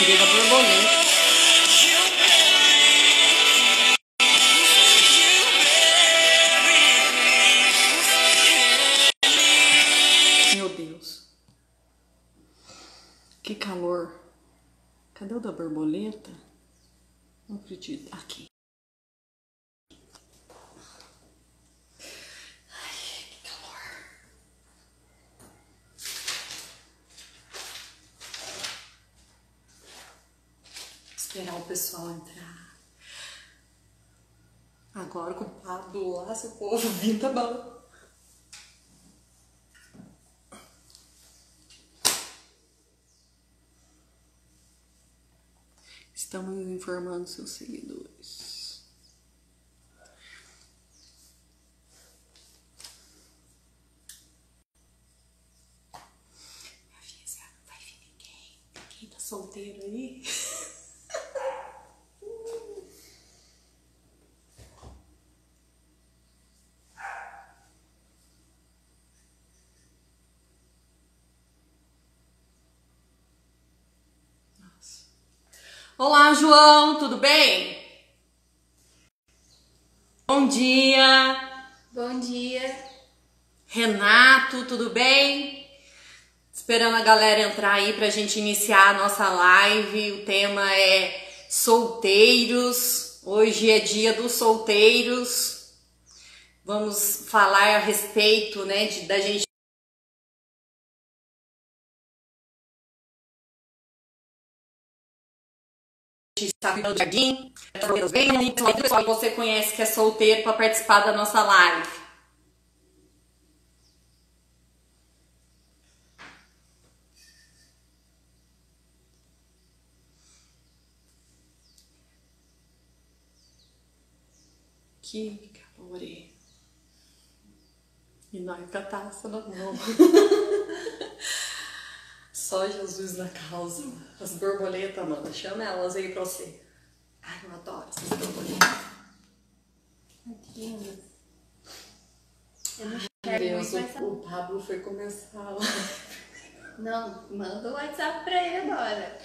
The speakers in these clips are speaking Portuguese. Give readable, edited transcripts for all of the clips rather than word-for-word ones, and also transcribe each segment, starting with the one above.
querida borboleta. Meu Deus. Que calor. Cadê o da borboleta? Não acredito. Aqui. Ai, que calor. Esperar o pessoal entrar. Agora com o Pablo lá, se o povo vir, tá bom. Estamos informando seus seguidores. Minha filha, será que não vai vir ninguém? Quem tá solteiro aí? Olá, João, tudo bem? Bom dia. Bom dia. Renato, tudo bem? Esperando a galera entrar aí pra gente iniciar a nossa live. O tema é solteiros. Hoje é dia dos solteiros. Vamos falar a respeito, né, da gente está cuidando do jardim, o pessoal que você conhece que é solteiro para participar da nossa live. Que calor. E nós com a taça na mão. Só Jesus na causa. As borboletas, mano. Chama elas aí pra você. Ai, eu adoro essas borboletas. Tadinhas. Eu não Meu quero Deus, muito, mas... o Pablo foi começar lá. Não, manda o WhatsApp pra ele agora.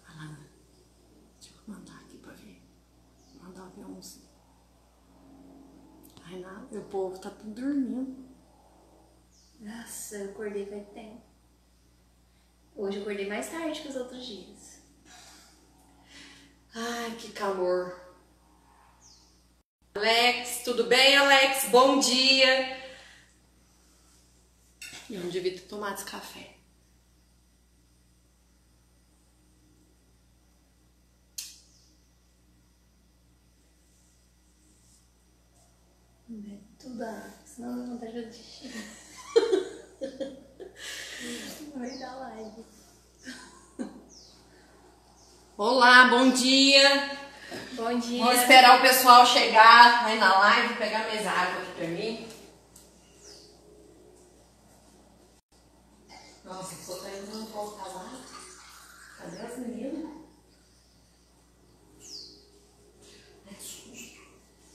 Alana, deixa eu mandar aqui pra ver. Mandar ver uns. Ai, nada, o povo tá tudo dormindo. Nossa, eu acordei faz tempo. Hoje eu acordei mais tarde que os outros dias. Ai, que calor. Alex, tudo bem, Alex? Bom dia. Eu não devia ter tomado esse café. Tudo, senão não dá vontade de xixi. No meio da live. Olá, bom dia. Bom dia. Vou esperar o pessoal chegar aí na live, pegar minhas águas aqui pra mim. Nossa, só tá indo não voltar lá. Cadê as meninas? É susto.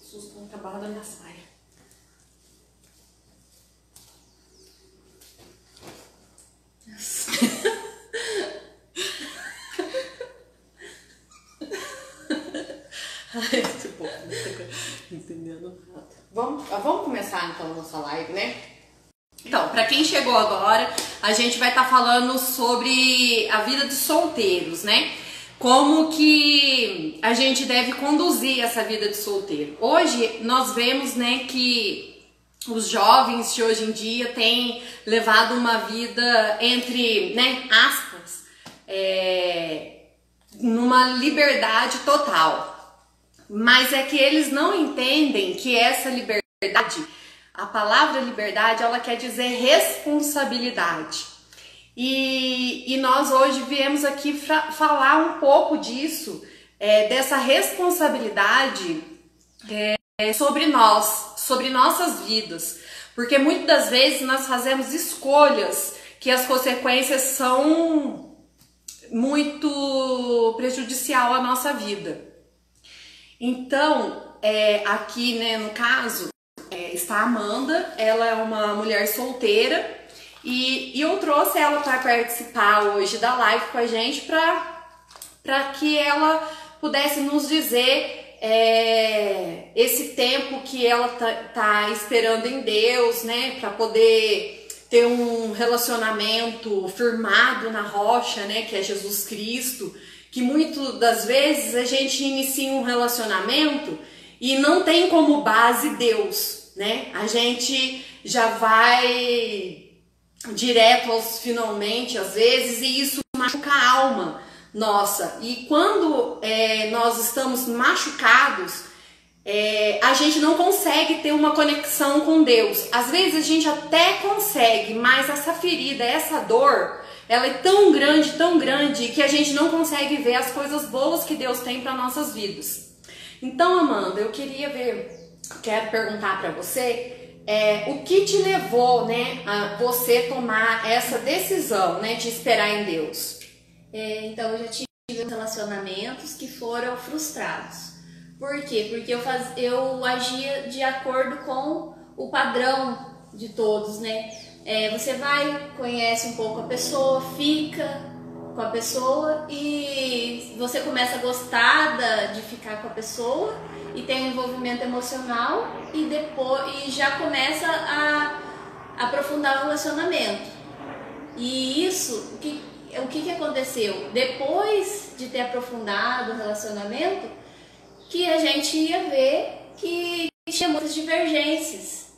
Susto no trabalho da minha saia. Ai, esse povo não tá entendendo nada. Vamos começar então a nossa live, né? Então, pra quem chegou agora, a gente vai estar falando sobre a vida de solteiros, né? Como que a gente deve conduzir essa vida de solteiro. Hoje nós vemos, né, que os jovens de hoje em dia têm levado uma vida entre, né, aspas, numa liberdade total. Mas é que eles não entendem que essa liberdade, a palavra liberdade, ela quer dizer responsabilidade. E nós hoje viemos aqui falar um pouco disso, dessa responsabilidade sobre nós, sobre nossas vidas. Porque muitas das vezes nós fazemos escolhas que as consequências são muito prejudicial à nossa vida. Então, aqui, né, no caso, está a Amanda, ela é uma mulher solteira E eu trouxe ela para participar hoje da live com a gente para que ela pudesse nos dizer esse tempo que ela tá esperando em Deus, né, para poder ter um relacionamento firmado na rocha, né, que é Jesus Cristo, que muitas das vezes a gente inicia um relacionamento e não tem como base Deus, né, a gente já vai direto aos finalmente às vezes e isso machuca a alma nossa, e quando nós estamos machucados, a gente não consegue ter uma conexão com Deus. Às vezes a gente até consegue, mas essa ferida, essa dor, ela é tão grande que a gente não consegue ver as coisas boas que Deus tem para nossas vidas. Então, Amanda, eu quero perguntar para você, o que te levou, né, a você tomar essa decisão, né, de esperar em Deus? Então eu já tive relacionamentos que foram frustrados. Por quê? Porque eu agia de acordo com o padrão de todos, né? Você vai, conhece um pouco a pessoa, fica com a pessoa e você começa a gostar de ficar com a pessoa e tem um envolvimento emocional e depois já começa a aprofundar o relacionamento. E isso, o que aconteceu? Depois de ter aprofundado o relacionamento, que a gente ia ver que tinha muitas divergências,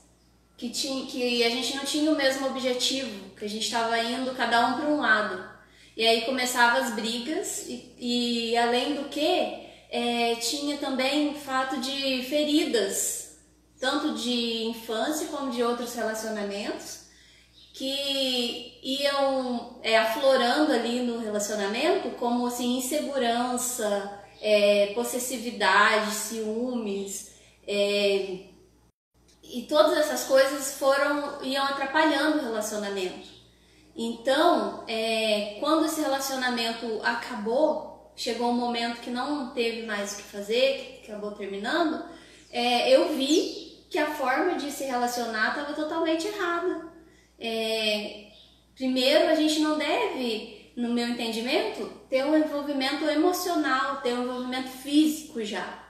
que a gente não tinha o mesmo objetivo, que a gente estava indo cada um para um lado. E aí começavam as brigas e além do que, tinha também o fato de feridas, tanto de infância como de outros relacionamentos, que iam aflorando ali no relacionamento, como assim, insegurança, possessividade, ciúmes, e todas essas coisas iam atrapalhando o relacionamento. Então, quando esse relacionamento acabou, chegou um momento que não teve mais o que fazer, que acabou terminando, eu vi que a forma de se relacionar estava totalmente errada. Primeiro, a gente não deve, no meu entendimento, ter um envolvimento emocional, ter um envolvimento físico já.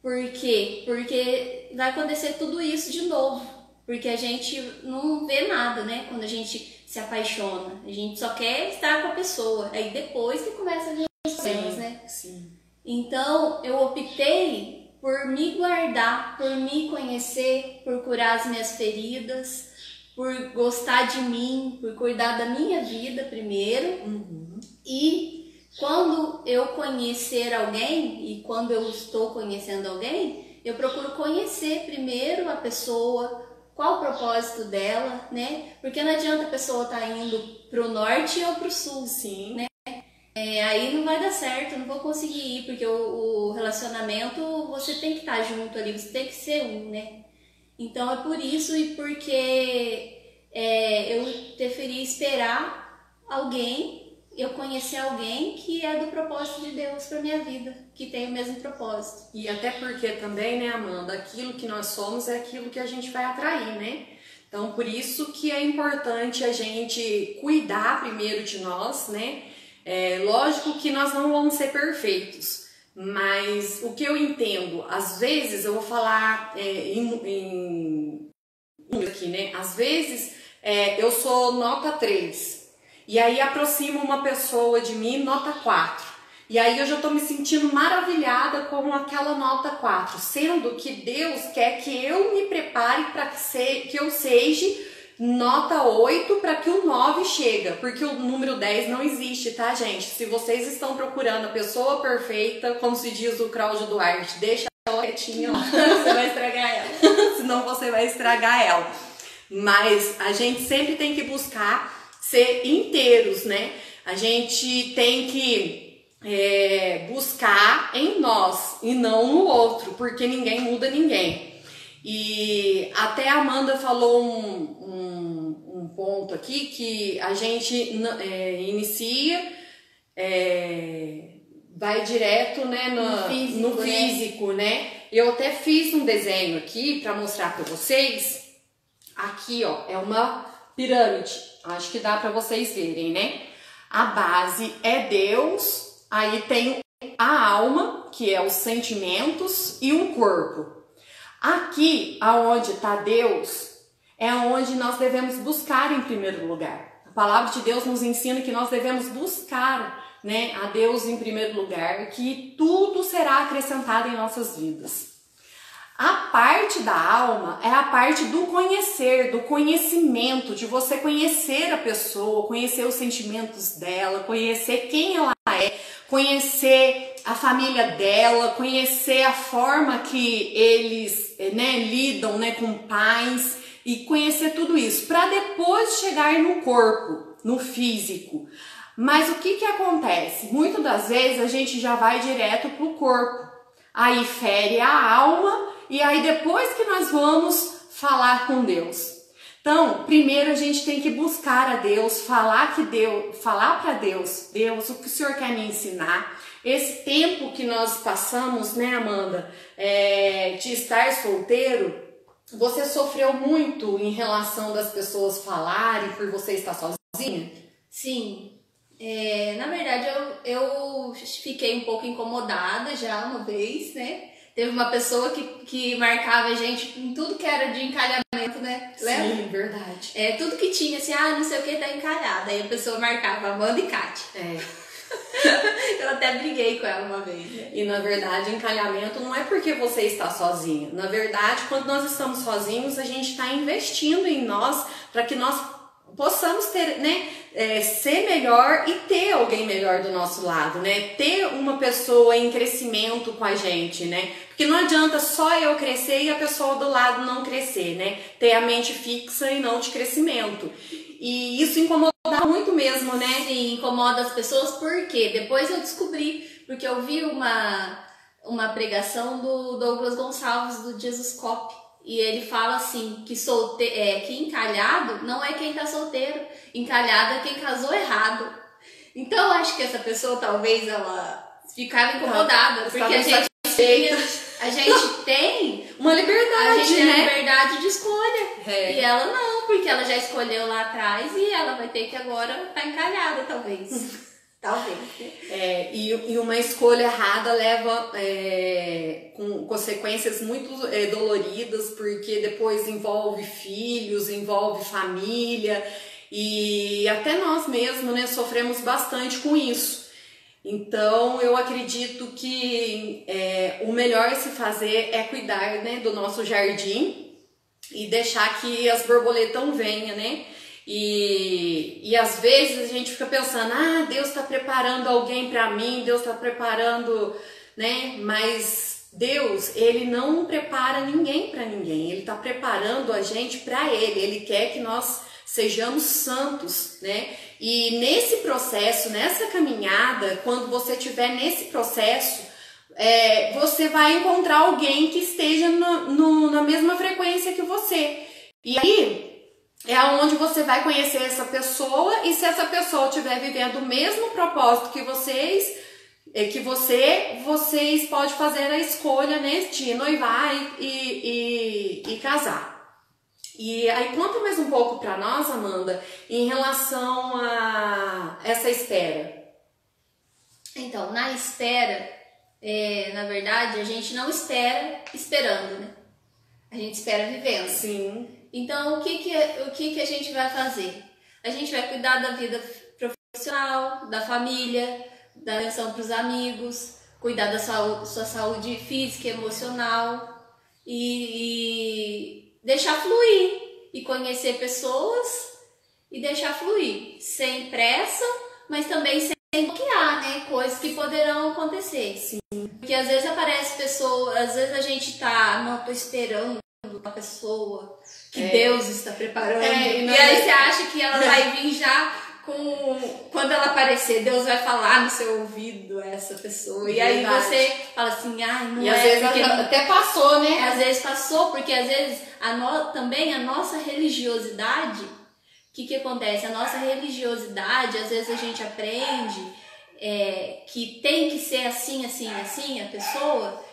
Por quê? Porque vai acontecer tudo isso de novo. Porque a gente não vê nada, né? Quando a gente se apaixona. A gente só quer estar com a pessoa. Aí depois que começa a vir os problemas, né? Sim. Então, eu optei por me guardar, por me conhecer, por curar as minhas feridas, por gostar de mim, por cuidar da minha vida primeiro. Uhum. E quando eu conhecer alguém, e quando eu estou conhecendo alguém, eu procuro conhecer primeiro a pessoa, qual o propósito dela, né? Porque não adianta a pessoa estar indo pro norte ou pro sul, sim, né? Aí não vai dar certo, não vou conseguir ir, porque o relacionamento você tem que estar junto ali, você tem que ser um, né? Então é por isso e porque eu preferi esperar eu conhecer alguém que é do propósito de Deus para minha vida, que tem o mesmo propósito. E até porque também, né, Amanda, aquilo que nós somos é aquilo que a gente vai atrair, né? Então por isso que é importante a gente cuidar primeiro de nós, né? Lógico que nós não vamos ser perfeitos, mas o que eu entendo, às vezes eu vou falar aqui, né? Às vezes eu sou nota 3 e aí aproximo uma pessoa de mim nota 4 e aí eu já tô me sentindo maravilhada com aquela nota 4, sendo que Deus quer que eu me prepare para que eu seja nota 8 para que o 9 chega, porque o número 10 não existe, tá, gente? Se vocês estão procurando a pessoa perfeita, como se diz o Cláudio Duarte, deixa ela quietinha lá. Você vai estragar ela. Senão você vai estragar ela. Mas a gente sempre tem que buscar ser inteiros, né? A gente tem que buscar em nós e não no outro, porque ninguém muda ninguém. E até a Amanda falou um ponto aqui que a gente inicia, vai direto, né, no físico, né? Eu até fiz um desenho aqui para mostrar para vocês. Aqui, ó, é uma pirâmide. Acho que dá para vocês verem, né? A base é Deus, aí tem a alma, que é os sentimentos, e um corpo. Aqui, aonde está Deus, é onde nós devemos buscar em primeiro lugar. A palavra de Deus nos ensina que nós devemos buscar, né, a Deus em primeiro lugar, que tudo será acrescentado em nossas vidas. A parte da alma é a parte do conhecer, do conhecimento, de você conhecer a pessoa, conhecer os sentimentos dela, conhecer quem ela é, conhecer a família dela, conhecer a forma que eles, né, lidam, né, com pais, e conhecer tudo isso, para depois chegar no corpo, no físico. Mas o que acontece? Muitas das vezes a gente já vai direto para o corpo, aí fere a alma, e aí depois que nós vamos falar com Deus. Então, primeiro a gente tem que buscar a Deus, falar para Deus, Deus, o que o Senhor quer me ensinar? Esse tempo que nós passamos, né, Amanda, de estar solteiro, você sofreu muito em relação das pessoas falarem por você estar sozinha? Sim. Na verdade, eu fiquei um pouco incomodada já uma vez, né? Teve uma pessoa que marcava a gente em tudo que era de encalhamento, né? Lembra? Sim, verdade. Tudo que tinha, assim, não sei o que, tá encalhada. Aí a pessoa marcava Amanda e Kátia. Eu até briguei com ela uma vez, né? E na verdade, encalhamento não é porque você está sozinho. Na verdade, quando nós estamos sozinhos, a gente está investindo em nós para que nós possamos ter, né, ser melhor e ter alguém melhor do nosso lado, né? Ter uma pessoa em crescimento com a gente, né? Porque não adianta só eu crescer e a pessoa do lado não crescer, né? Ter a mente fixa e não de crescimento. E isso incomoda muito mesmo, né? Sim, incomoda as pessoas, porque depois eu descobri, porque eu vi uma pregação do Douglas Gonçalves, do Jesus Cop. E ele fala assim, que encalhado não é quem tá solteiro, encalhado é quem casou errado. Então eu acho que essa pessoa talvez ela ficava incomodada, porque a gente tem uma liberdade, a gente tem né? a liberdade de escolha. E ela não, porque ela já escolheu lá atrás e ela vai ter que agora estar encalhada, talvez. Talvez. E uma escolha errada leva com consequências muito doloridas, porque depois envolve filhos, envolve família, e até nós mesmos, né, sofremos bastante com isso. Então eu acredito que o melhor a se fazer é cuidar, né, do nosso jardim e deixar que as borboletas venham, né? E às vezes a gente fica pensando, Deus está preparando alguém para mim, Deus está preparando, né? Mas Deus, Ele não prepara ninguém para ninguém, Ele está preparando a gente para Ele quer que nós sejamos santos, né? E nesse processo, nessa caminhada, quando você estiver nesse processo, você vai encontrar alguém que esteja na mesma frequência que você. E aí é onde você vai conhecer essa pessoa, e se essa pessoa estiver vivendo o mesmo propósito que vocês podem fazer a escolha, né, de noivar e casar. E aí conta mais um pouco para nós, Amanda, em relação a essa espera. Então, na espera, na verdade, a gente não espera esperando, né? A gente espera vivendo. Sim. Então, o que a gente vai fazer? A gente vai cuidar da vida profissional, da família, da atenção para os amigos, cuidar da sua saúde física e emocional e deixar fluir e conhecer pessoas e deixar fluir, sem pressa, mas também sem bloquear, né? Coisas que poderão acontecer. Sim. Porque às vezes aparece pessoa, às vezes a gente tô esperando uma pessoa que Deus está preparando. E aí você acha que ela vai vir já quando ela aparecer, Deus vai falar no seu ouvido essa pessoa. E aí você fala assim, não e às vezes até passou, né? Às vezes passou, porque às vezes também a nossa religiosidade, o que acontece? A nossa religiosidade, às vezes a gente aprende que tem que ser assim, assim, assim a pessoa,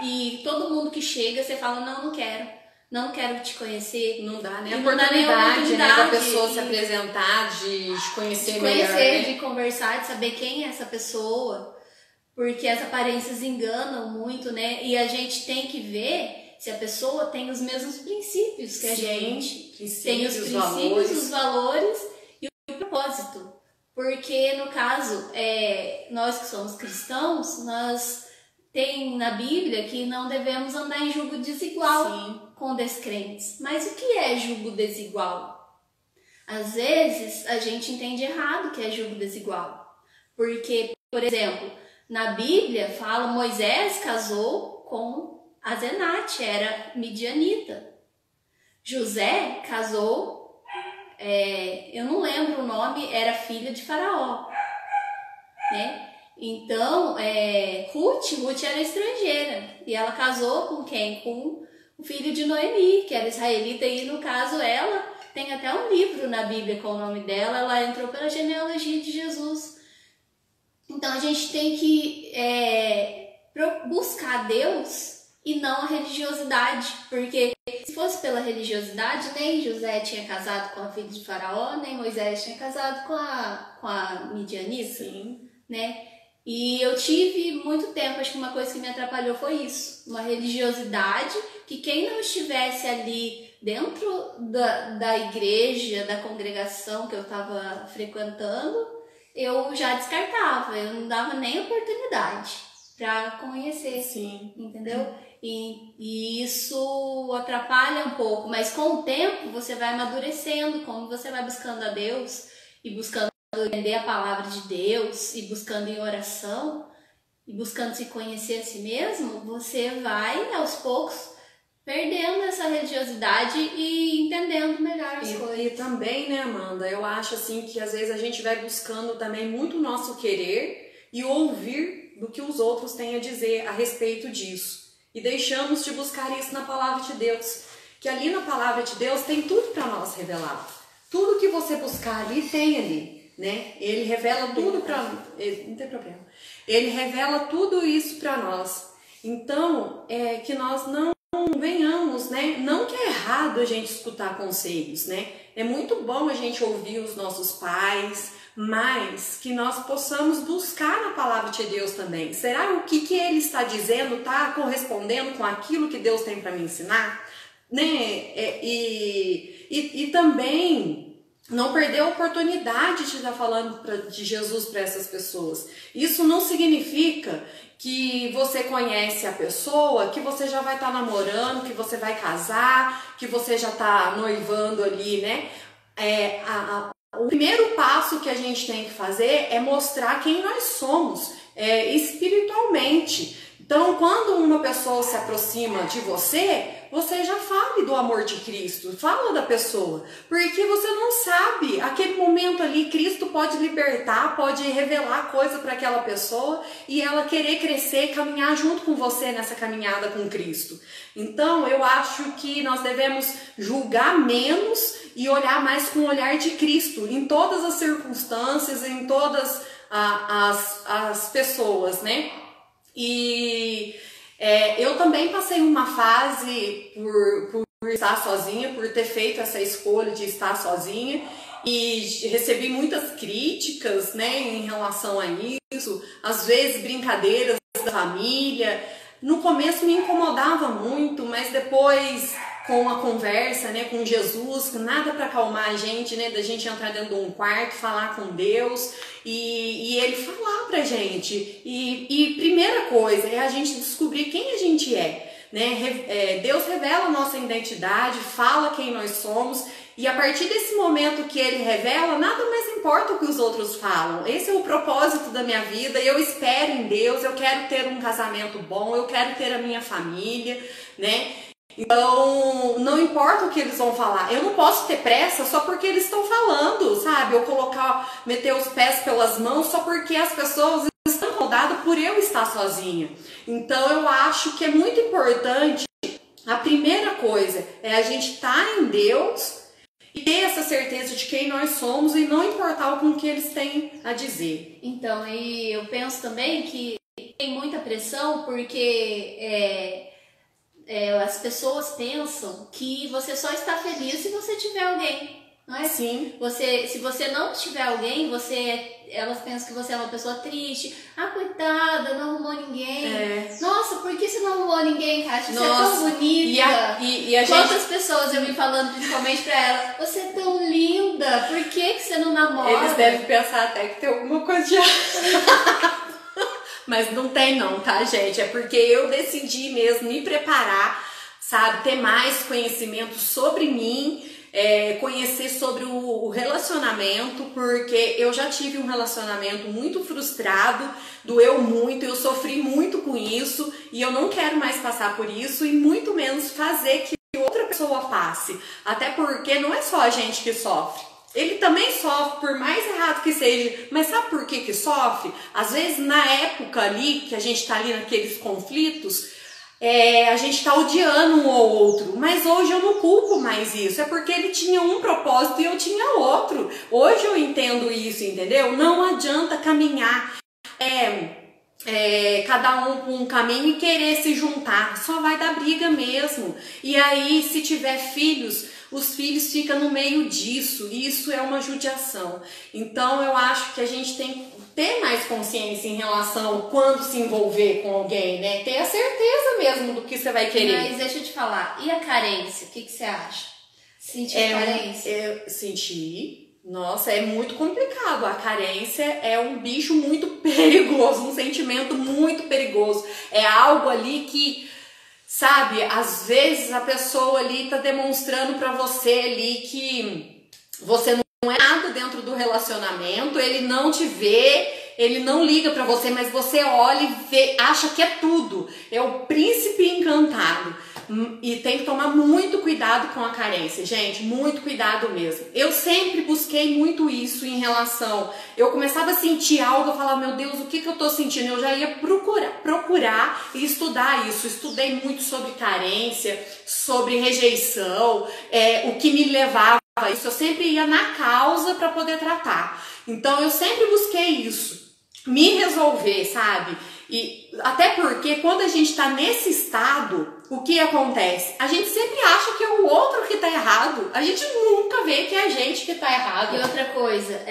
e todo mundo que chega, você fala, não quero. não quero te conhecer. Não dá nem a não dá nem a oportunidade, né, da oportunidade pessoa se apresentar, de conhecer melhor, né? né? De conversar, de saber quem é essa pessoa, porque as aparências enganam muito, né? E a gente tem que ver se a pessoa tem os mesmos princípios que a gente. Tem os princípios, os valores e o propósito. Porque, no caso, nós que somos cristãos, nós tem na Bíblia que não devemos andar em julgo desigual com descrentes. Mas o que é julgo desigual? Às vezes, a gente entende errado o que é julgo desigual. Porque, por exemplo, na Bíblia fala Moisés casou com Asenate, era midianita. José casou, eu não lembro o nome, era filha de Faraó, né? Então, Ruth era estrangeira e ela casou com quem? Com o filho de Noemi, que era israelita, e no caso ela tem até um livro na Bíblia com o nome dela, ela entrou pela genealogia de Jesus. Então a gente tem que buscar Deus e não a religiosidade, porque se fosse pela religiosidade, nem José tinha casado com a filha de Faraó, nem Moisés tinha casado com a midianita, né? E eu tive muito tempo, acho que uma coisa que me atrapalhou foi isso, uma religiosidade que quem não estivesse ali dentro da igreja, da congregação que eu estava frequentando, eu já descartava, eu não dava nem oportunidade para conhecer, entendeu? E isso atrapalha um pouco, mas com o tempo você vai amadurecendo, como você vai buscando a Deus e buscando entender a palavra de Deus e buscando em oração e buscando se conhecer a si mesmo, você vai aos poucos perdendo essa religiosidade e entendendo melhor as coisas. E também, né, Amanda, eu acho assim que às vezes a gente vai buscando também muito o nosso querer e ouvir do que os outros têm a dizer a respeito disso. E deixamos de buscar isso na palavra de Deus, que ali na palavra de Deus tem tudo para nós revelar. Tudo que você buscar ali tem ali, né? Ele revela tudo para nós, não tem problema. Ele revela tudo isso para nós. Então, que nós não venhamos, né? Não que é errado a gente escutar conselhos, né? É muito bom a gente ouvir os nossos pais, mas que nós possamos buscar na palavra de Deus também. Será o que ele está dizendo está correspondendo com aquilo que Deus tem para me ensinar? Né? E também não perder a oportunidade de estar falando de Jesus para essas pessoas. Isso não significa que você conhece a pessoa, que você já vai estar namorando, que você vai casar, que você já está noivando ali, né? O primeiro passo que a gente tem que fazer é mostrar quem nós somos espiritualmente. Então, quando uma pessoa se aproxima de você, você já fale do amor de Cristo, fala da pessoa, porque você não sabe, aquele momento ali, Cristo pode libertar, pode revelar coisa para aquela pessoa e ela querer crescer, caminhar junto com você nessa caminhada com Cristo. Então, eu acho que nós devemos julgar menos e olhar mais com o olhar de Cristo, em todas as circunstâncias, em todas as pessoas, né? E eu também passei uma fase por estar sozinha, por ter feito essa escolha de estar sozinha e recebi muitas críticas, né, em relação a isso, às vezes brincadeiras da família. No começo me incomodava muito, mas depois com a conversa, né, com Jesus, nada para acalmar a gente, né, da gente entrar dentro de um quarto, falar com Deus e ele falar pra gente. E primeira coisa é a gente descobrir quem a gente né? Deus revela a nossa identidade, fala quem nós somos e a partir desse momento que ele revela, nada mais importa o que os outros falam. Esse é o propósito da minha vida, eu espero em Deus, eu quero ter um casamento bom, eu quero ter a minha família, né? Então, não importa o que eles vão falar, eu não posso ter pressa só porque eles estão falando, sabe? Eu meter os pés pelas mãos só porque as pessoas estão incomodadas por eu estar sozinha. Então, eu acho que é muito importante, a primeira coisa é a gente estar em Deus e ter essa certeza de quem nós somos e não importar com o que eles têm a dizer. Então, e eu penso também que tem muita pressão porque as pessoas pensam que você só está feliz se você tiver alguém, não é? Sim. Se você não tiver alguém, elas pensam que você é uma pessoa triste. Ah, coitada, não arrumou ninguém. Nossa, por que você não arrumou ninguém, Kátia? Você é tão bonita. Quantas pessoas eu vim falando principalmente pra ela, você é tão linda, por que você não namora? Eles devem pensar até que tem alguma coisa de mas não tem não, tá, gente? É porque eu decidi mesmo me preparar, sabe? Ter mais conhecimento sobre mim, conhecer sobre o relacionamento, porque eu já tive um relacionamento muito frustrado, doeu muito, eu sofri muito com isso e eu não quero mais passar por isso e muito menos fazer que outra pessoa passe. Até porque não é só a gente que sofre. Ele também sofre, por mais errado que seja, mas sabe por que sofre? Às vezes na época ali, que a gente tá ali naqueles conflitos, a gente tá odiando um ou outro, mas hoje eu não culpo mais isso, é porque ele tinha um propósito e eu tinha outro. Hoje eu entendo isso, entendeu? Não adianta caminhar cada um com um caminho e querer se juntar, só vai dar briga mesmo. E aí, se tiver filhos, os filhos ficam no meio disso, e isso é uma judiação. Então eu acho que a gente tem que ter mais consciência em relação quando se envolver com alguém, né? Ter a certeza mesmo do que você vai querer. Mas deixa eu te falar, e a carência? O que você acha? Sentir carência? Sentir. Nossa, é muito complicado. A carência é um bicho muito perigoso, um sentimento muito perigoso. É algo ali que, sabe, às vezes a pessoa ali tá demonstrando pra você ali que você não é nada dentro do relacionamento, ele não te vê, ele não liga pra você, mas você olha e vê, acha que é tudo. É o príncipe encantado. E tem que tomar muito cuidado com a carência, gente, muito cuidado mesmo. Eu sempre busquei muito isso em relação... Eu começava a sentir algo, eu falava, meu Deus, o que eu tô sentindo? Eu já ia procurar e estudar isso. Estudei muito sobre carência, sobre rejeição, o que me levava a isso. Eu sempre ia na causa para poder tratar. Então eu sempre busquei isso, me resolver, sabe? E até porque quando a gente tá nesse estado, o que acontece? A gente sempre acha que é o outro que tá errado. A gente nunca vê que é a gente que tá errado. E outra coisa,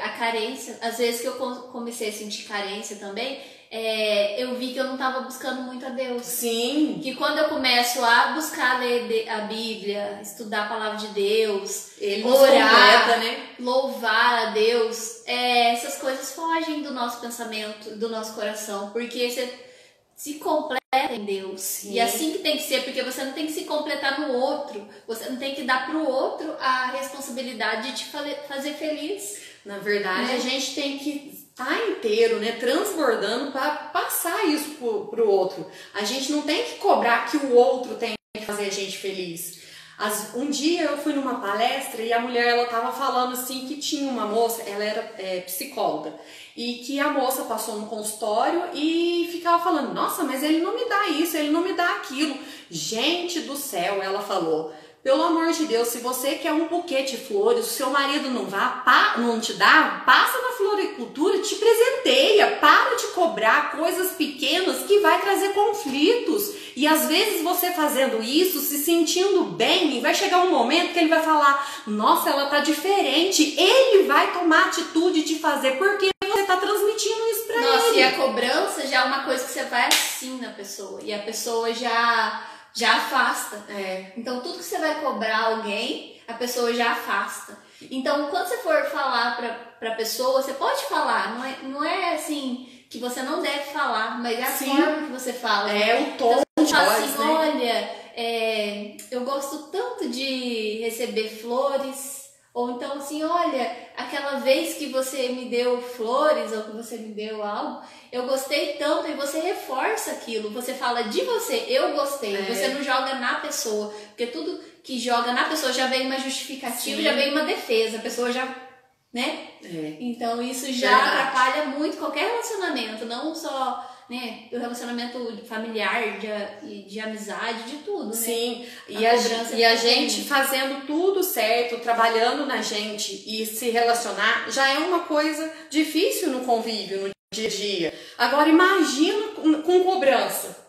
a carência, às vezes que eu comecei a sentir carência também, eu vi que eu não tava buscando muito a Deus. Sim. Que quando eu começo a buscar ler a Bíblia, estudar a palavra de Deus, orar, né? louvar a Deus, essas coisas fogem do nosso pensamento, do nosso coração, porque você se completa em Deus. Sim. E assim que tem que ser, porque você não tem que se completar no outro, você não tem que dar pro outro a responsabilidade de te fazer feliz. Na verdade, a gente tem que estar inteiro, né, transbordando para passar isso pro outro. A gente não tem que cobrar que o outro tem que fazer a gente feliz. Um dia eu fui numa palestra e a mulher, ela tava falando assim que tinha uma moça, ela era psicóloga, e que a moça passou no consultório e ficava falando, nossa, mas ele não me dá isso, ele não me dá aquilo. Gente do céu, ela falou, pelo amor de Deus, se você quer um buquê de flores, o seu marido não te dá, passa na floricultura, te presenteia, para de cobrar coisas pequenas que vai trazer conflitos. E às vezes você fazendo isso, se sentindo bem, vai chegar um momento que ele vai falar, nossa, ela tá diferente, ele vai tomar atitude de fazer, porque você tá transmitindo isso pra ele. Nossa, e a cobrança já é uma coisa que você vai assim na pessoa, e a pessoa já afasta. Então tudo que você vai cobrar alguém, a pessoa já afasta. Então quando você for falar pra pessoa, você pode falar, não é assim que você não deve falar, mas é a forma que você fala. O tom então, de voz, assim, né? Olha, eu gosto tanto de receber flores, ou então assim, olha, aquela vez que você me deu flores ou que você me deu algo, eu gostei tanto, e você reforça aquilo, você fala de você, eu gostei, você não joga na pessoa, porque tudo que joga na pessoa já vem uma justificativa, já vem uma defesa, a pessoa já, né? Então isso já atrapalha muito qualquer relacionamento, não só, né, o relacionamento familiar, de amizade, de tudo, né? Sim, e a gente fazendo tudo certo, trabalhando na gente e se relacionar, já é uma coisa difícil no convívio, no dia a dia. Agora imagina com cobrança.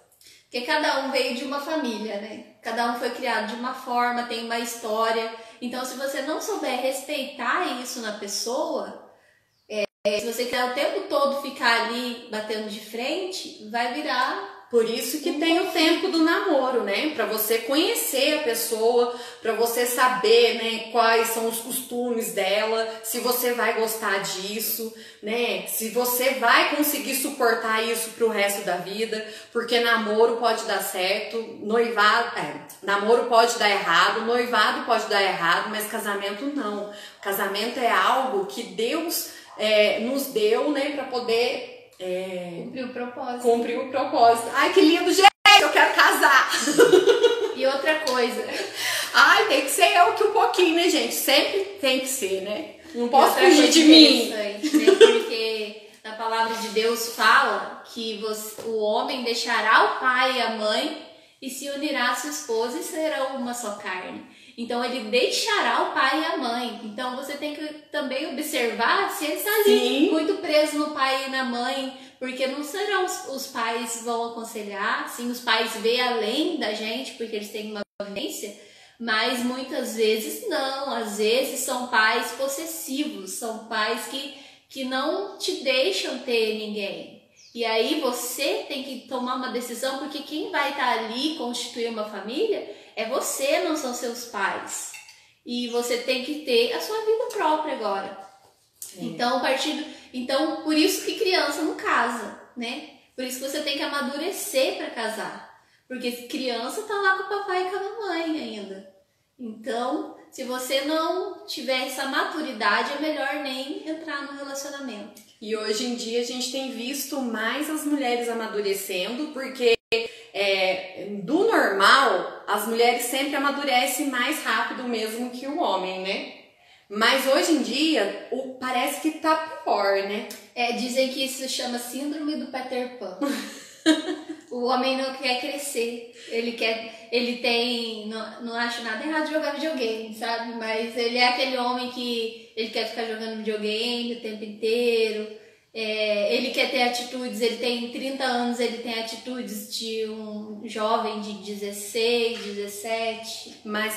Porque cada um veio de uma família, né? Cada um foi criado de uma forma, tem uma história. Então, se você não souber respeitar isso na pessoa, se você quer o tempo todo ficar ali batendo de frente, vai virar. Por isso que tem o tempo do namoro, né? Para você conhecer a pessoa, para você saber, né, quais são os costumes dela, se você vai gostar disso, né? Se você vai conseguir suportar isso pro resto da vida, porque namoro pode dar certo, namoro pode dar errado, noivado pode dar errado, mas casamento não. Casamento é algo que Deus nos deu, né, para poder cumprir o propósito. Ai, que lindo, gente! Eu quero casar! E outra coisa. Ai, tem que ser eu que um pouquinho, né, gente? Sempre tem que ser, né? Não posso fugir de mim. Né? Porque na palavra de Deus fala que o homem deixará o pai e a mãe e se unirá à sua esposa e serão uma só carne. Então ele deixará o pai e a mãe. Então você tem que também observar se ele está ali muito preso no pai e na mãe, porque não serão os pais vão aconselhar, sim, os pais veem além da gente, porque eles têm uma vivência, mas muitas vezes não. Às vezes são pais possessivos, são pais que não te deixam ter ninguém. E aí você tem que tomar uma decisão, porque quem vai estar ali constituir uma família é você, não são seus pais. E você tem que ter a sua vida própria agora. Então, por isso que criança não casa, né? Por isso que você tem que amadurecer para casar. Porque criança tá lá com o papai e com a mamãe ainda. Então, se você não tiver essa maturidade, é melhor nem entrar no relacionamento. E hoje em dia a gente tem visto mais as mulheres amadurecendo, porque do normal, as mulheres sempre amadurecem mais rápido mesmo que o homem, né? Mas hoje em dia, parece que tá pior, né? Dizem que isso chama síndrome do Peter Pan. O homem não quer crescer. Ele tem, não acho nada errado de jogar videogame, sabe? Mas ele é aquele homem que ele quer ficar jogando videogame o tempo inteiro. Ele quer ter atitudes, ele tem 30 anos, ele tem atitudes de um jovem de 16, 17. Mas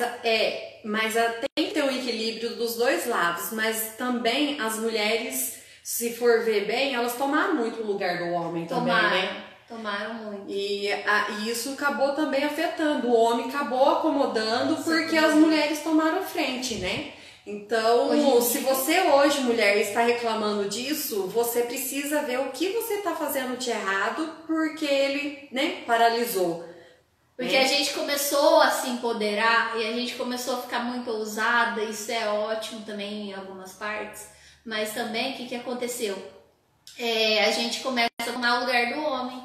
tem que ter um equilíbrio dos dois lados, mas também as mulheres, se for ver bem, elas tomaram muito o lugar do homem também, né? Tomaram muito. E isso acabou também afetando, o homem acabou acomodando porque as mulheres tomaram frente, né? Então, se você hoje, mulher, está reclamando disso, você precisa ver o que você está fazendo de errado, porque ele, né, paralisou. Porque a gente começou a se empoderar e a gente começou a ficar muito ousada, isso é ótimo também em algumas partes, mas também o que aconteceu? A gente começa a tomar o lugar do homem.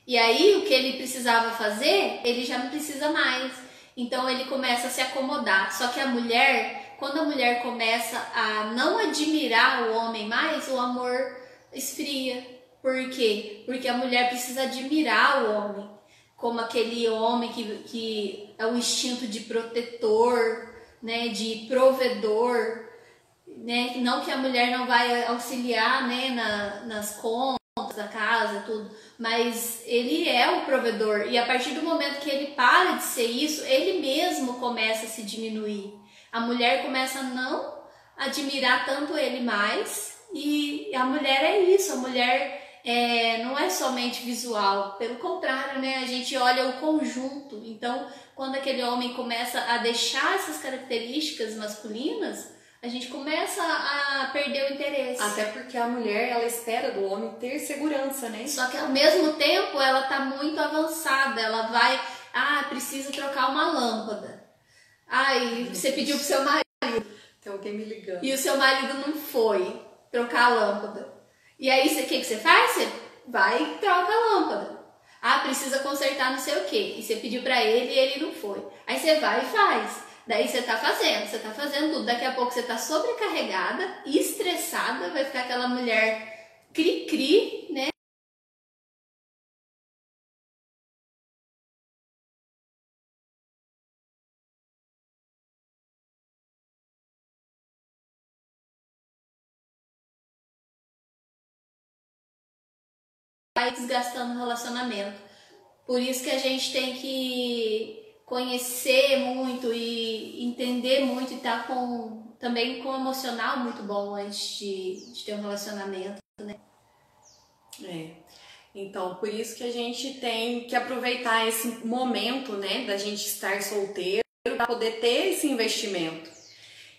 E aí, o que ele precisava fazer, ele já não precisa mais. Então, ele começa a se acomodar. Só que a mulher, quando a mulher começa a não admirar o homem mais, o amor esfria. Por quê? Porque a mulher precisa admirar o homem. Como aquele homem que é um instinto de protetor, né, de provedor. Né? Não que a mulher não vai auxiliar, né, nas contas da casa, tudo, mas ele é o provedor, e a partir do momento que ele para de ser isso, ele mesmo começa a se diminuir. A mulher começa a não admirar tanto ele mais, e a mulher é isso, a mulher não é somente visual, pelo contrário, né, a gente olha o conjunto. Então, quando aquele homem começa a deixar essas características masculinas, a gente começa a perder o interesse. Até porque a mulher, ela espera do homem ter segurança, né? Só que ao mesmo tempo ela tá muito avançada, ela vai, precisa trocar uma lâmpada. E você pediu pro seu marido. Tem alguém me ligando. E o seu marido não foi trocar a lâmpada. E aí o que você faz? Você vai e troca a lâmpada. Precisa consertar não sei o quê. E você pediu pra ele e ele não foi. Aí você vai e faz. Daí você tá fazendo tudo. Daqui a pouco você tá sobrecarregada, estressada, vai ficar aquela mulher cri-cri, né? Vai desgastando o relacionamento. Por isso que a gente tem que conhecer muito e entender muito e estar também com um emocional muito bom antes de ter um relacionamento, né? Então, por isso que a gente tem que aproveitar esse momento, né, da gente estar solteiro para poder ter esse investimento.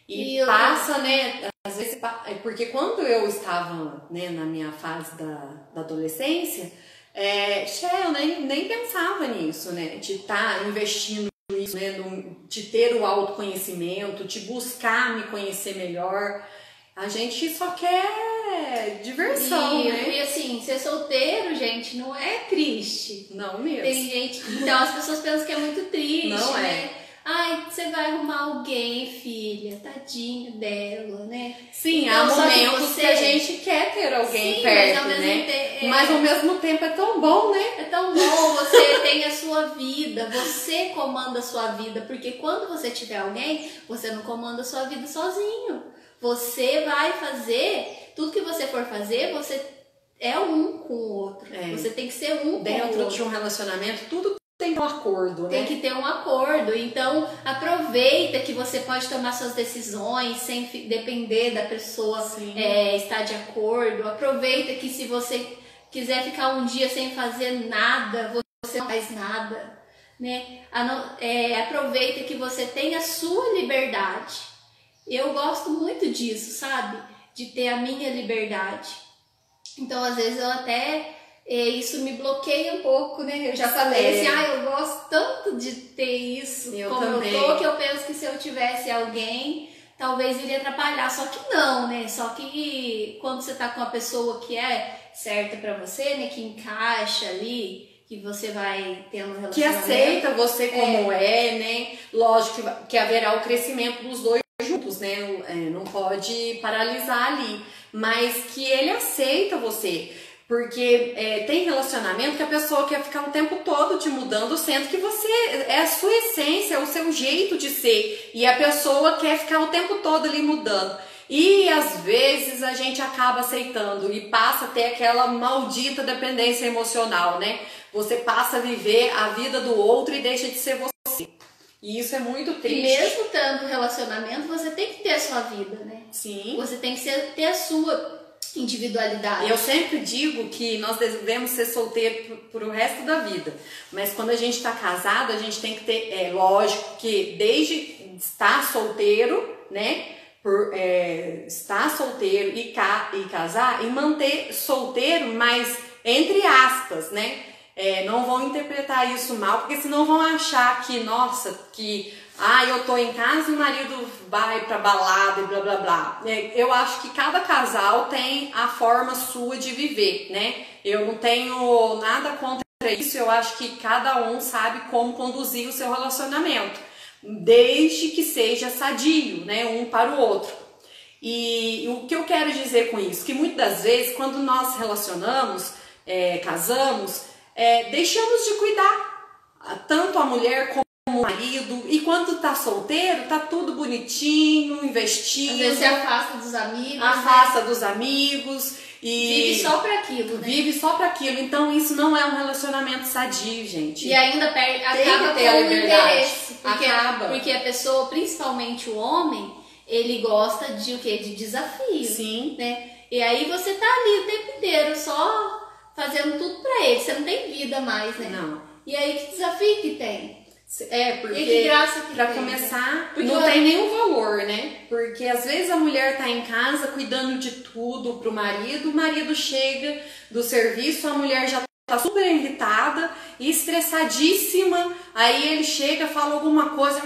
E passa, né, às vezes, porque quando eu estava, né, na minha fase da adolescência, eu nem pensava nisso, né, de estar investindo isso, né, de ter o autoconhecimento, de buscar me conhecer melhor. A gente só quer diversão, né? E assim, ser solteiro, gente, não é triste. Não mesmo. Tem gente... Então as pessoas pensam que é muito triste, não né? Ai, você vai arrumar alguém, filha, tadinho dela, né? Sim, então, há momentos que a gente quer ter alguém perto, né? Mas ao mesmo tempo é tão bom, né? É tão bom, você tem a sua vida, você comanda a sua vida, porque quando você tiver alguém, você não comanda a sua vida sozinho. Você vai fazer, tudo que você for fazer, você é um com o outro. Você tem que ser um com o outro. Dentro de um relacionamento, tudo tem um acordo, né? Tem que ter um acordo. Então, aproveita que você pode tomar suas decisões sem depender da pessoa estar de acordo. Aproveita que se você quiser ficar um dia sem fazer nada, você não faz nada, né? Aproveita que você tem a sua liberdade. Eu gosto muito disso, sabe? De ter a minha liberdade. Então, às vezes, eu até... isso me bloqueia um pouco, né? Eu já falei assim, eu gosto tanto de ter isso como também. eu tô, que eu penso que se eu tivesse alguém, talvez iria atrapalhar. Só que não, né? Só que quando você tá com uma pessoa que é certa pra você, né? Que encaixa ali, que você vai tendo um relacionamento. Que aceita você como né? Lógico que haverá o crescimento dos dois juntos, né? Não pode paralisar ali. Mas que ele aceita você. Porque tem relacionamento que a pessoa quer ficar o tempo todo te mudando, sendo que você é a sua essência, é o seu jeito de ser. E a pessoa quer ficar o tempo todo ali mudando. E às vezes a gente acaba aceitando e passa a ter aquela maldita dependência emocional, né? Você passa a viver a vida do outro e deixa de ser você. E isso é muito triste. E mesmo tendo relacionamento, você tem que ter a sua vida, né? Sim. Você tem que ter a sua individualidade. Eu sempre digo que nós devemos ser solteiros pro resto da vida, mas quando a gente está casado, a gente tem que ter, lógico que desde estar solteiro, né, estar solteiro e casar e manter solteiro, mas entre aspas, né, não vão interpretar isso mal, porque senão vão achar que, nossa, que eu tô em casa e o marido vai pra balada e blá blá blá. Eu acho que cada casal tem a forma sua de viver, né? Eu não tenho nada contra isso, eu acho que cada um sabe como conduzir o seu relacionamento, desde que seja sadio, né? Um para o outro. E o que eu quero dizer com isso? Que muitas das vezes, quando nós relacionamos, casamos, deixamos de cuidar, tanto a mulher como o marido, e quando tá solteiro, tá tudo bonitinho, investido. Às vezes se afasta dos amigos. Afasta dos amigos. E vive só pra aquilo, né? Vive só pra aquilo. Então isso não é um relacionamento sadio, gente. E ainda acaba ter com o interesse. Porque a pessoa, principalmente o homem, ele gosta de o quê? De desafio. Sim. Né? E aí você tá ali o tempo inteiro só fazendo tudo pra ele. Você não tem vida mais, né? Não. E aí que desafio que tem? Porque que graça que pra tem, começar, né? Não tem nenhum valor, né? Porque às vezes a mulher tá em casa cuidando de tudo pro marido, o marido chega do serviço, a mulher já tá super irritada e estressadíssima, aí ele chega, fala alguma coisa,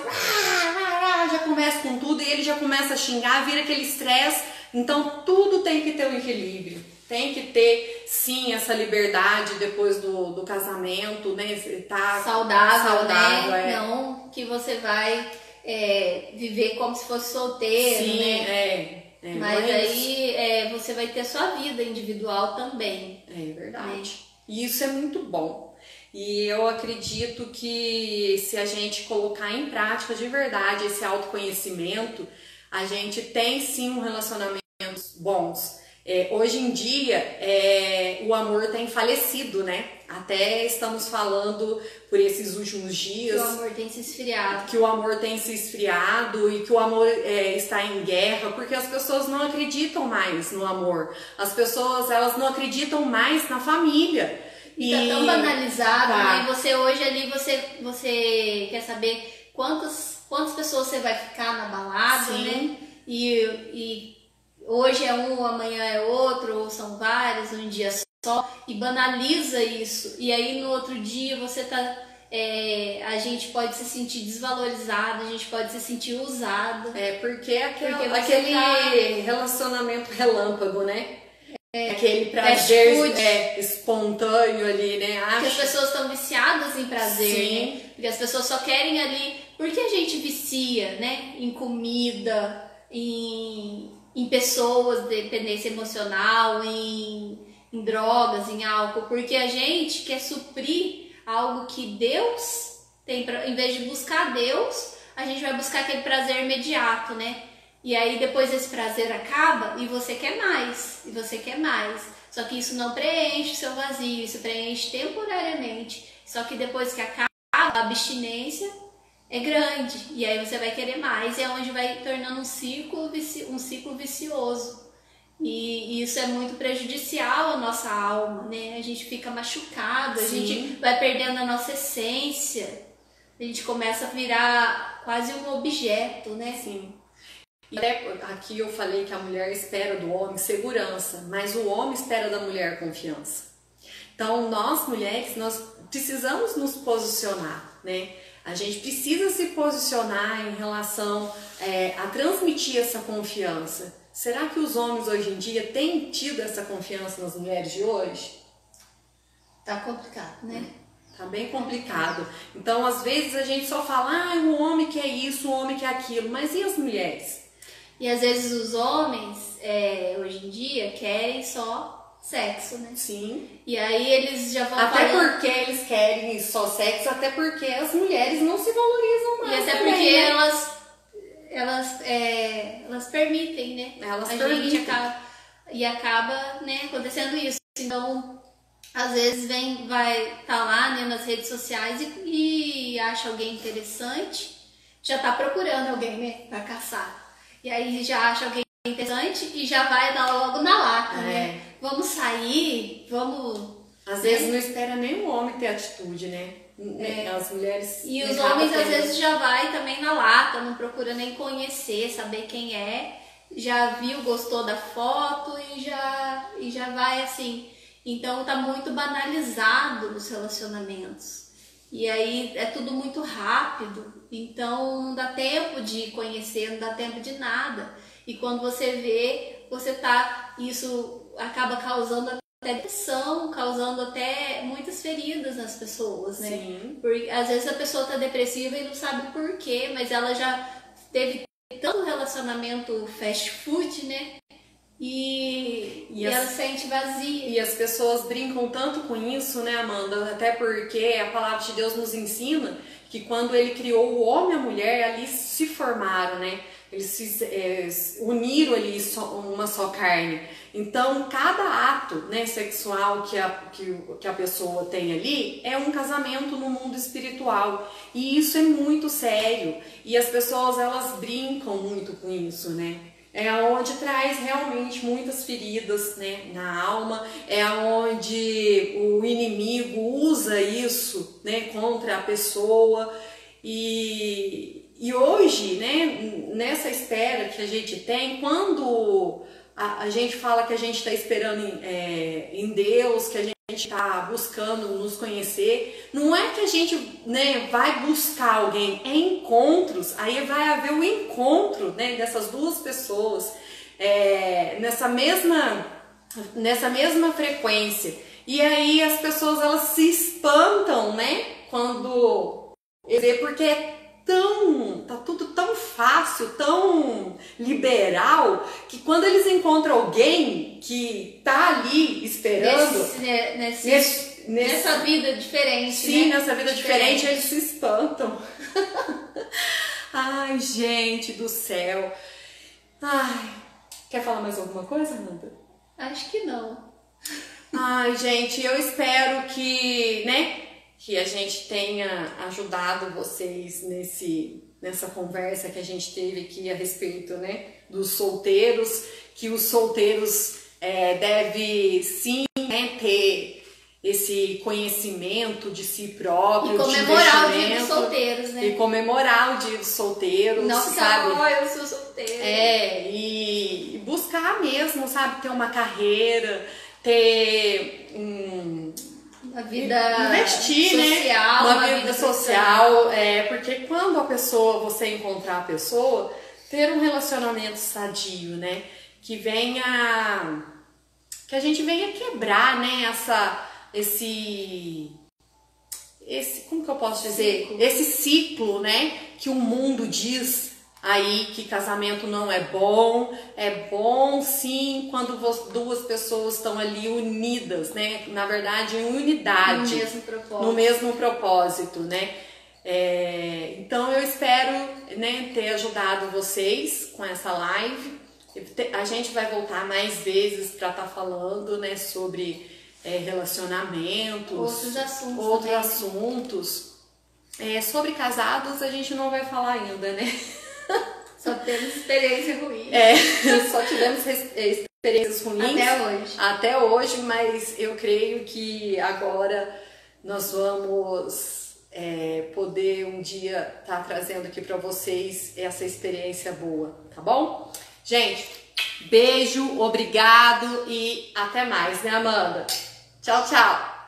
já começa com tudo e ele já começa a xingar, vira aquele estresse. Então tudo tem que ter um equilíbrio. Tem que ter, sim, essa liberdade depois do casamento, né? Tá saudável, né? Não que você vai viver como se fosse solteiro, sim, né? Mas aí você vai ter a sua vida individual também. É verdade. E isso é muito bom. E eu acredito que se a gente colocar em prática de verdade esse autoconhecimento, a gente tem sim um relacionamento bons. Hoje em dia o amor tem falecido, né? Até estamos falando por esses últimos dias Que o amor tem se esfriado. Que o amor tem se esfriado e que o amor está em guerra, porque as pessoas não acreditam mais no amor. As pessoas, elas não acreditam mais na família. E tá tão banalizado, né? E você hoje ali, você quer saber quantas pessoas você vai ficar na balada, Sim. né? E hoje é um, amanhã é outro, ou são vários, um dia só, e banaliza isso. E aí no outro dia você tá. A gente pode se sentir desvalorizado, a gente pode se sentir usado. Porque aquele relacionamento relâmpago, né? Aquele prazer espontâneo ali, né? Porque as pessoas estão viciadas em prazer, Sim. né? Porque as pessoas só querem ali. Porque a gente vicia, né? Em comida, em pessoas, dependência emocional, em drogas, em álcool. Porque a gente quer suprir algo que Deus tem em vez de buscar Deus, a gente vai buscar aquele prazer imediato, né? E aí depois esse prazer acaba e você quer mais, e você quer mais. Só que isso não preenche o seu vazio, isso preenche temporariamente. Só que depois que acaba, a abstinência é grande. E aí você vai querer mais, e é onde vai tornando um ciclo vicioso. E isso é muito prejudicial à nossa alma, né? A gente fica machucado, a gente vai perdendo a nossa essência. A gente começa a virar quase um objeto, né? Sim. E aqui eu falei que a mulher espera do homem segurança, mas o homem espera da mulher confiança. Então, nós mulheres, nós precisamos nos posicionar, né? A gente precisa se posicionar em relação a transmitir essa confiança. Será que os homens hoje em dia têm tido essa confiança nas mulheres de hoje? Tá complicado, né? Tá bem complicado. Então, às vezes a gente só fala, o homem quer isso, o homem quer aquilo, mas e as mulheres? E às vezes os homens, hoje em dia, querem só sexo, né? Sim. E aí eles já vão Até porque eles querem só sexo, até porque as mulheres não se valorizam mais. E até também, porque né? elas permitem, né? Elas permitem. gente acaba, né, acontecendo isso. Então, às vezes vai lá, né, nas redes sociais e acha alguém interessante, já tá procurando alguém, né, pra caçar. E aí já acha alguém interessante e já vai dar logo na lata, né? Vamos sair, vamos... Às vezes não espera nem o homem ter atitude, né? As mulheres... E os homens às vezes já vai também na lata, não procura nem conhecer, saber quem é, já viu, gostou da foto e já vai assim. Então tá muito banalizado nos relacionamentos. E aí é tudo muito rápido, então não dá tempo de conhecer, não dá tempo de nada. E quando você vê, isso acaba causando até depressão, causando até muitas feridas nas pessoas, né? Sim. Porque às vezes a pessoa tá depressiva e não sabe por quê, mas ela já teve tanto relacionamento fast food, né? E ela se sente vazia. E as pessoas brincam tanto com isso, né, Amanda? Até porque a palavra de Deus nos ensina que quando ele criou o homem e a mulher, ali se formaram, né? Eles se uniram ali uma só carne. Então, cada ato, né, sexual que a pessoa tem ali é um casamento no mundo espiritual. E isso é muito sério. E as pessoas, elas brincam muito com isso, né? É onde traz realmente muitas feridas, né, na alma, é onde o inimigo usa isso, né, contra a pessoa. E hoje, né, nessa espera que a gente tem, quando a gente fala que a gente está esperando em Deus, que a gente está buscando nos conhecer, não é que a gente, né, vai buscar alguém, é encontros. Aí vai haver o encontro, né, dessas duas pessoas nessa mesma frequência. E aí as pessoas, elas se espantam, né, quando porque tá tudo tão fácil, tão liberal, que quando eles encontram alguém que tá ali esperando nessa vida diferente, sim, né? nessa vida diferente, eles se espantam. Ai, gente do céu. Ai, quer falar mais alguma coisa, Amanda? Acho que não. Ai, gente, eu espero que, né, que a gente tenha ajudado vocês nessa conversa que a gente teve aqui a respeito, né, dos solteiros, que os solteiros devem sim, né, ter esse conhecimento de si próprio, E comemorar o dia dos solteiros, né? E comemorar o dia dos solteiros, não sabe? Não, eu sou solteira. E buscar mesmo, sabe, ter uma carreira, ter uma vida investir, social, né? Uma vida social, porque quando você encontrar a pessoa, ter um relacionamento sadio, né? Que a gente venha quebrar, né? Esse como que eu posso dizer? Esse ciclo, né? Que o mundo diz aí que casamento não é bom sim quando duas pessoas estão ali unidas, né? Na verdade, em unidade. No mesmo propósito, né? Então eu espero, né, ter ajudado vocês com essa live. A gente vai voltar mais vezes para estar falando, né, sobre relacionamentos, outros assuntos. Sobre casados a gente não vai falar ainda, né? Só temos experiência ruim. Só tivemos experiências ruins. Até hoje, mas eu creio que agora nós vamos poder um dia estar trazendo aqui para vocês essa experiência boa, tá bom? Gente, beijo, obrigado e até mais, né, Amanda? Tchau, tchau!